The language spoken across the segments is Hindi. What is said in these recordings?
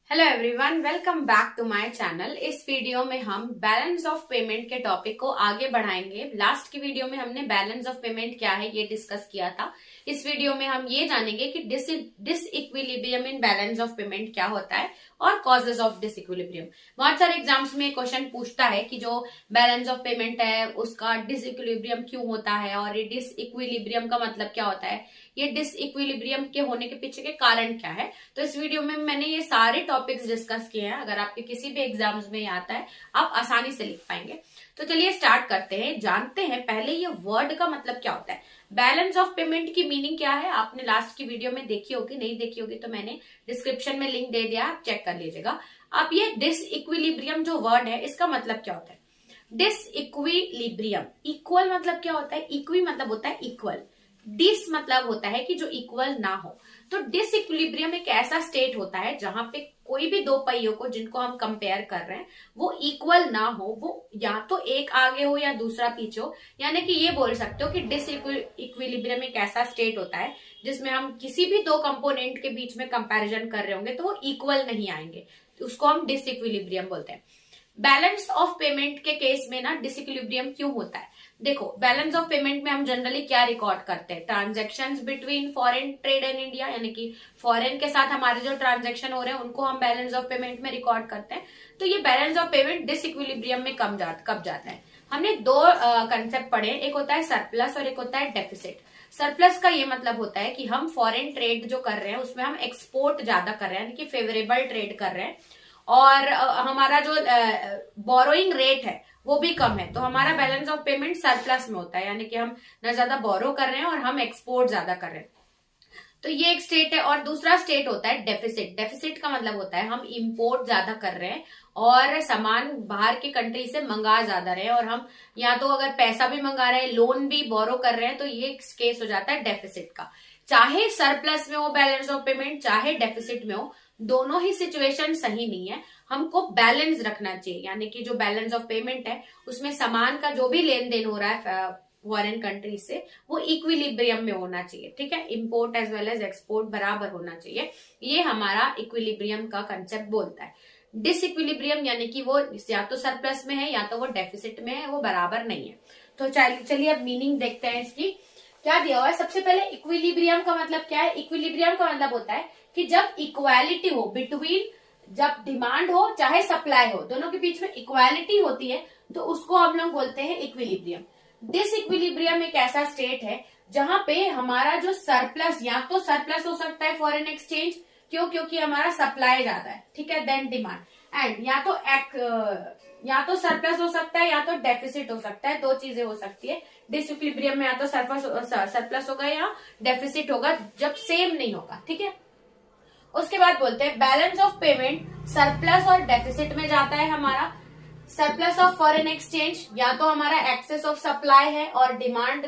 Hello everyone, welcome back to my channel. इस वीडियो में हम बैलेंस ऑफ पेमेंट के टॉपिक को आगे बढ़ाएंगे। लास्ट की वीडियो में हमने बैलेंस ऑफ पेमेंट क्या है ये डिस्कस किया था। इस वीडियो में हम ये जानेंगे कि disequilibrium in balance of payment क्या होता है और कॉजेज ऑफ डिसइक्विलिब्रियम। बहुत सारे एग्जाम्स में क्वेश्चन पूछता है कि जो बैलेंस ऑफ पेमेंट है उसका डिसइक्विलिब्रियम क्यों होता है और ये डिसइक्विलिब्रियम का मतलब क्या होता है, ये डिसइक्विलिब्रियम के होने के पीछे के कारण क्या है। तो इस वीडियो में मैंने ये सारे टॉपिक्स डिस्कस किए हैं। अगर आपके किसी भी एग्जाम्स में आता है आप आसानी से लिख पाएंगे। तो चलिए स्टार्ट करते हैं, जानते हैं पहले ये वर्ड का मतलब क्या होता है। बैलेंस ऑफ पेमेंट की मीनिंग क्या है आपने लास्ट की वीडियो में देखी होगी, नहीं देखी होगी तो मैंने डिस्क्रिप्शन में लिंक दे दिया, आप चेक कर लीजिएगा। अब ये डिसइक्विलिब्रियम जो वर्ड है इसका मतलब क्या होता है। डिसइक्विलिब्रियम, इक्वल मतलब क्या होता है, इक्वी मतलब होता है इक्वल, डिस मतलब होता है कि जो इक्वल ना हो। तो डिसइक्विलिब्रियम एक ऐसा स्टेट होता है जहां पे कोई भी दो पहियों को जिनको हम कंपेयर कर रहे हैं वो इक्वल ना हो, वो या तो एक आगे हो या दूसरा पीछे हो। यानी कि ये बोल सकते हो कि डिसइक्विलिब्रियम एक ऐसा स्टेट होता है जिसमें हम किसी भी दो कंपोनेंट के बीच में कंपैरिजन कर रहे होंगे तो वो इक्वल नहीं आएंगे, तो उसको हम डिसइक्विलिब्रियम बोलते हैं। बैलेंस ऑफ पेमेंट के केस में ना डिसइक्विलिब्रियम क्यों होता है। देखो, बैलेंस ऑफ पेमेंट में हम जनरली क्या रिकॉर्ड करते हैं, transactions between foreign trade and India, यानी कि फॉरेन के साथ हमारे जो ट्रांजैक्शन हो रहे हैं उनको हम बैलेंस ऑफ पेमेंट में रिकॉर्ड करते हैं। तो ये बैलेंस ऑफ पेमेंट डिसइक्विलिब्रियम में कब जाता है। हमने दो कंसेप्ट पढ़े, एक होता है सरप्लस और एक होता है डेफिसिट। सरप्लस का ये मतलब होता है कि हम फॉरेन ट्रेड जो कर रहे हैं उसमें हम एक्सपोर्ट ज्यादा कर रहे हैं, यानी कि फेवरेबल ट्रेड कर रहे हैं और हमारा जो बोरोइंग रेट है वो भी कम है, तो हमारा बैलेंस ऑफ पेमेंट सरप्लस में होता है, यानी कि हम न ज्यादा बोरो कर रहे हैं और हम एक्सपोर्ट ज्यादा कर रहे हैं। तो ये एक स्टेट है। और दूसरा स्टेट होता है डेफिसिट। डेफिसिट का मतलब होता है हम इंपोर्ट ज्यादा कर रहे हैं और सामान बाहर के कंट्री से मंगा ज्यादा रहे हैं और हम या तो अगर पैसा भी मंगा रहे हैं, लोन भी बोरो कर रहे हैं, तो ये केस हो जाता है डेफिसिट का। चाहे सरप्लस में हो बैलेंस ऑफ पेमेंट, चाहे डेफिसिट में हो, दोनों ही सिचुएशन सही नहीं है। हमको बैलेंस रखना चाहिए, यानी कि जो बैलेंस ऑफ पेमेंट है उसमें सामान का जो भी लेन देन हो रहा है फॉरेन कंट्री से वो इक्विलिब्रियम में होना चाहिए, ठीक है। Import as well as export बराबर होना चाहिए, ये हमारा इक्विलिब्रियम का कंसेप्ट बोलता है। डिसइक्विलिब्रियम यानी कि वो या तो सरप्लस में है या तो वो डेफिसिट में है, वो बराबर नहीं है। तो चलिए अब मीनिंग देखते हैं इसकी। क्या दिया हुआ है, सबसे पहले इक्विलिब्रियम का मतलब क्या है। इक्विलिब्रियम का मतलब होता है कि जब इक्वालिटी हो बिटवीन, जब डिमांड हो चाहे सप्लाई हो, दोनों के बीच में इक्वालिटी होती है तो उसको हम लोग बोलते हैं इक्विलिब्रियम। डिसइक्विलिब्रियम एक ऐसा स्टेट है जहां पे हमारा जो सरप्लस, या तो सरप्लस हो सकता है फॉरेन एक्सचेंज, क्योंकि हमारा सप्लाई ज्यादा है, ठीक है, देन डिमांड, एंड या तो सरप्लस हो सकता है या तो डेफिसिट हो सकता है, दो चीजें हो सकती है। डिसइक्विलिब्रियम में या तो सरप्लस होगा या डेफिसिट होगा, जब सेम नहीं होगा, ठीक है। उसके बाद बोलते हैं बैलेंस ऑफ पेमेंट सरप्लस और डेफिसिट में जाता है हमारा। सरप्लस ऑफ फॉरेन एक्सचेंज, या तो हमारा एक्सेस ऑफ सप्लाई है और डिमांड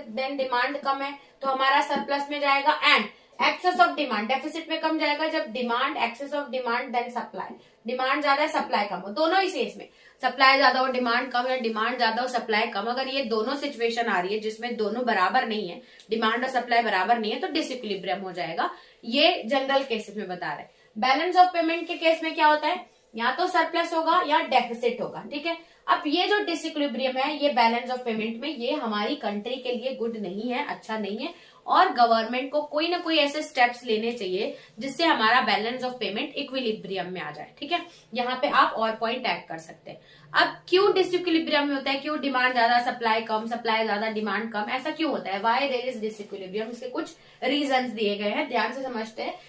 कम है तो हमारा सरप्लस में जाएगा, and excess of demand deficit में कम जाएगा जब demand, excess of demand than supply, demand ज्यादा है सप्लाई कम हो, दोनों ही केस में सप्लाई ज्यादा हो डिमांड कम, या डिमांड ज्यादा हो सप्लाई कम, अगर ये दोनों सिचुएशन आ रही है जिसमें दोनों बराबर नहीं है, डिमांड और सप्लाई बराबर नहीं है, तो डिसइक्विलिब्रियम हो जाएगा। ये जनरल केसेस में बता रहे हैं। बैलेंस ऑफ पेमेंट के केस में क्या होता है, या तो सरप्लस होगा या डेफिसिट होगा, ठीक है। अब ये जो डिसइक्विलिब्रियम है ये बैलेंस ऑफ पेमेंट में, ये हमारी कंट्री के लिए गुड नहीं है, अच्छा नहीं है, और गवर्नमेंट को कोई ना कोई ऐसे स्टेप्स लेने चाहिए जिससे हमारा बैलेंस ऑफ पेमेंट इक्विलिब्रियम में आ जाए, ठीक है। यहाँ पे आप और पॉइंट ऐड कर सकते हैं। अब क्यों डिसइक्विलिब्रियम में होता है, क्यों डिमांड ज्यादा सप्लाई कम, सप्लाई ज्यादा डिमांड कम, ऐसा क्यों होता है, वाई देयर इज डिसइक्विलिब्रियम, इसके कुछ रीजंस दिए गए हैं, ध्यान से समझते हैं।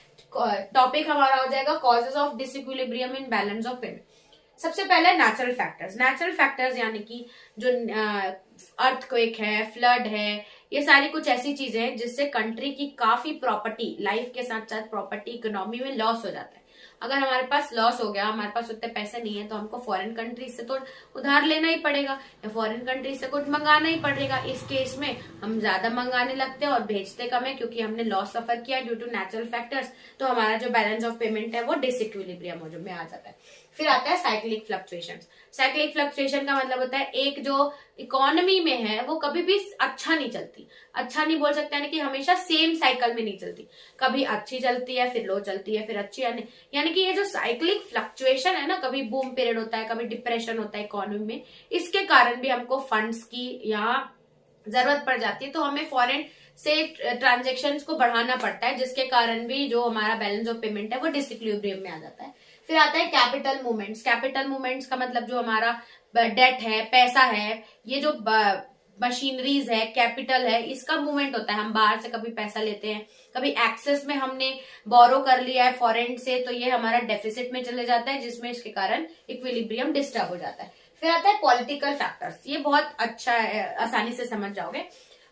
टॉपिक हमारा हो जाएगा causes of disequilibrium in balance of payment. सबसे पहले नेचुरल फैक्टर्स। नेचुरल फैक्टर्स यानी कि जो अर्थक्वेक है, फ्लड है, ये सारी कुछ ऐसी चीजें हैं जिससे कंट्री की काफी प्रॉपर्टी, लाइफ के साथ साथ प्रॉपर्टी, इकोनॉमी में लॉस हो जाता है। अगर हमारे पास लॉस हो गया, हमारे पास उतने पैसे नहीं है, तो हमको फॉरेन कंट्री से तो उधार लेना ही पड़ेगा या फॉरेन कंट्री से कुछ मंगाना ही पड़ेगा। इस केस में हम ज्यादा मंगाने लगते हैं और भेजते कम है क्योंकि हमने लॉस सफर किया ड्यू टू नेचुरल फैक्टर्स, तो हमारा जो बैलेंस ऑफ पेमेंट है वो डिसइक्विलिब्रियम में आ जाता है। फिर आता है साइक्लिक फ्लक्चुएशन। साइक्लिक फ्लक्चुएशन का मतलब होता है एक जो इकोनॉमी में है वो कभी भी अच्छा नहीं चलती, अच्छा नहीं बोल सकते हैं कि हमेशा सेम साइकिल में नहीं चलती, कभी अच्छी चलती है फिर लो चलती है फिर अच्छी, यानी कि ये जो साइक्लिक फ्लक्चुएशन है ना, कभी बूम पीरियड होता है कभी डिप्रेशन होता है इकोनॉमी में, इसके कारण भी हमको फंड्स की यहाँ जरूरत पड़ जाती है। तो हमें फॉरेन से ट्रांजेक्शन्स को बढ़ाना पड़ता है, जिसके कारण भी जो हमारा बैलेंस ऑफ पेमेंट है वो डिसइक्विलिब्रियम में आ जाता है। फिर आता है कैपिटल मूवमेंट्स। कैपिटल मूवमेंट्स का मतलब जो हमारा डेट है, पैसा है, ये जो मशीनरीज है, कैपिटल है, इसका मूवमेंट होता है। हम बाहर से कभी पैसा लेते हैं, कभी एक्सेस में हमने बोरो कर लिया है फॉरेन से, तो ये हमारा डेफिसिट में चले जाता है, जिसमें इसके कारण इक्विलिब्रियम डिस्टर्ब हो जाता है। फिर आता है पॉलिटिकल फैक्टर्स। ये बहुत अच्छा है, आसानी से समझ जाओगे।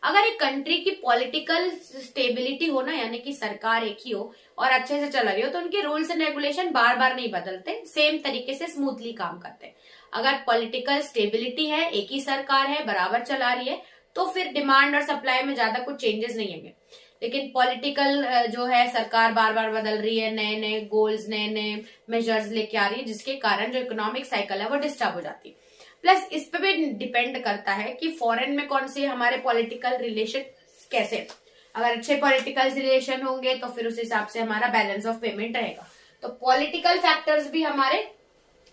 अगर एक कंट्री की पॉलिटिकल स्टेबिलिटी हो ना, यानी कि सरकार एक ही हो और अच्छे से चला रही हो, तो उनके रूल्स एंड रेगुलेशन बार बार नहीं बदलते, सेम तरीके से स्मूथली काम करते हैं। अगर पॉलिटिकल स्टेबिलिटी है, एक ही सरकार है, बराबर चला रही है, तो फिर डिमांड और सप्लाई में ज्यादा कुछ चेंजेस नहीं होंगे। लेकिन पॉलिटिकल जो है, सरकार बार बार बदल रही है, नए नए गोल्स, नए नए मेजर्स लेके आ रही है, जिसके कारण जो इकोनॉमिक साइकिल है वो डिस्टर्ब हो जाती है। प्लस इस पे भी डिपेंड करता है कि फॉरेन में कौन से हमारे पॉलिटिकल रिलेशन कैसे, अगर अच्छे पॉलिटिकल रिलेशन होंगे तो फिर उस हिसाब से हमारा बैलेंस ऑफ पेमेंट रहेगा। तो पॉलिटिकल फैक्टर्स भी हमारे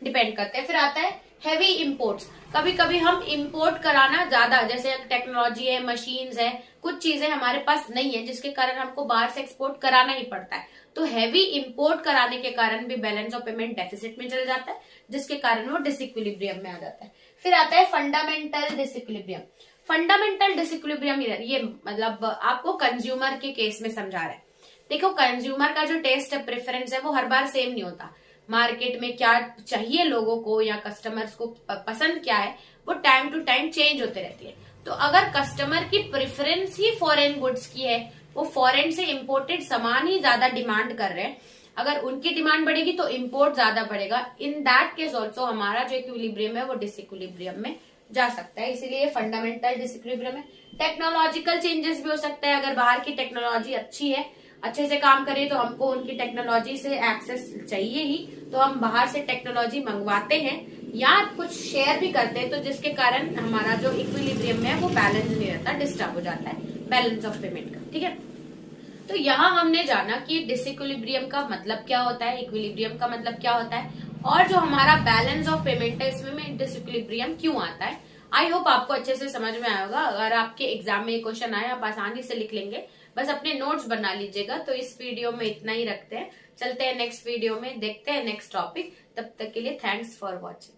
डिपेंड करते हैं। फिर आता है हैवी इंपोर्ट्स। कभी कभी हम इंपोर्ट कराना ज्यादा, जैसे टेक्नोलॉजी है, मशीन्स है, कुछ चीजें हमारे पास नहीं है, जिसके कारण हमको बाहर से एक्सपोर्ट कराना ही पड़ता है। तो हैवी इंपोर्ट कराने के कारण भी बैलेंस ऑफ पेमेंट डेफिसिट में चल जाता है, जिसके कारण वो डिसइक्विलिब्रियम में आ जाता है। फिर आता है फंडामेंटल डिसइक्विलिब्रियम। फंडामेंटल डिसइक्विलिब्रियम ये मतलब आपको कंज्यूमर के केस में समझा रहा है। देखो, कंज्यूमर का जो टेस्ट है, प्रेफरेंस है, वो हर बार सेम नहीं होता। मार्केट में क्या चाहिए लोगों को या कस्टमर्स को पसंद क्या है, वो टाइम टू टाइम चेंज होते रहती है। तो अगर कस्टमर की प्रेफरेंस ही फॉरेन गुड्स की है, वो फॉरेन से इंपोर्टेड सामान ही ज्यादा डिमांड कर रहे हैं, अगर उनकी डिमांड बढ़ेगी तो इंपोर्ट ज्यादा बढ़ेगा। इन दैट केस ऑल्सो हमारा जो इक्विलिब्रियम है वो डिसइक्विलिब्रियम में जा सकता है, इसीलिए फंडामेंटल डिसइक्विलिब्रियम है। टेक्नोलॉजिकल चेंजेस भी हो सकता है। अगर बाहर की टेक्नोलॉजी अच्छी है, अच्छे से काम करे, तो हमको उनकी टेक्नोलॉजी से एक्सेस चाहिए ही, तो हम बाहर से टेक्नोलॉजी मंगवाते हैं या कुछ शेयर भी करते हैं, तो जिसके कारण हमारा जो इक्विलिब्रियम है वो बैलेंस नहीं रहता, डिस्टर्ब हो जाता है बैलेंस ऑफ पेमेंट का। ठीक है, तो यहाँ हमने जाना कि डिसइक्विलिब्रियम का मतलब क्या होता है, इक्विलिब्रियम का मतलब क्या होता है, और जो हमारा बैलेंस ऑफ पेमेंट है इसमें डिसइक्विलिब्रियम क्यों आता है। आई होप आपको अच्छे से समझ में आएगा। अगर आपके एग्जाम में क्वेश्चन आए, आप आसानी से लिख लेंगे, बस अपने नोट्स बना लीजिएगा। तो इस वीडियो में इतना ही रखते हैं, चलते हैं नेक्स्ट वीडियो में, देखते हैं नेक्स्ट टॉपिक। तब तक के लिए थैंक्स फॉर वॉचिंग।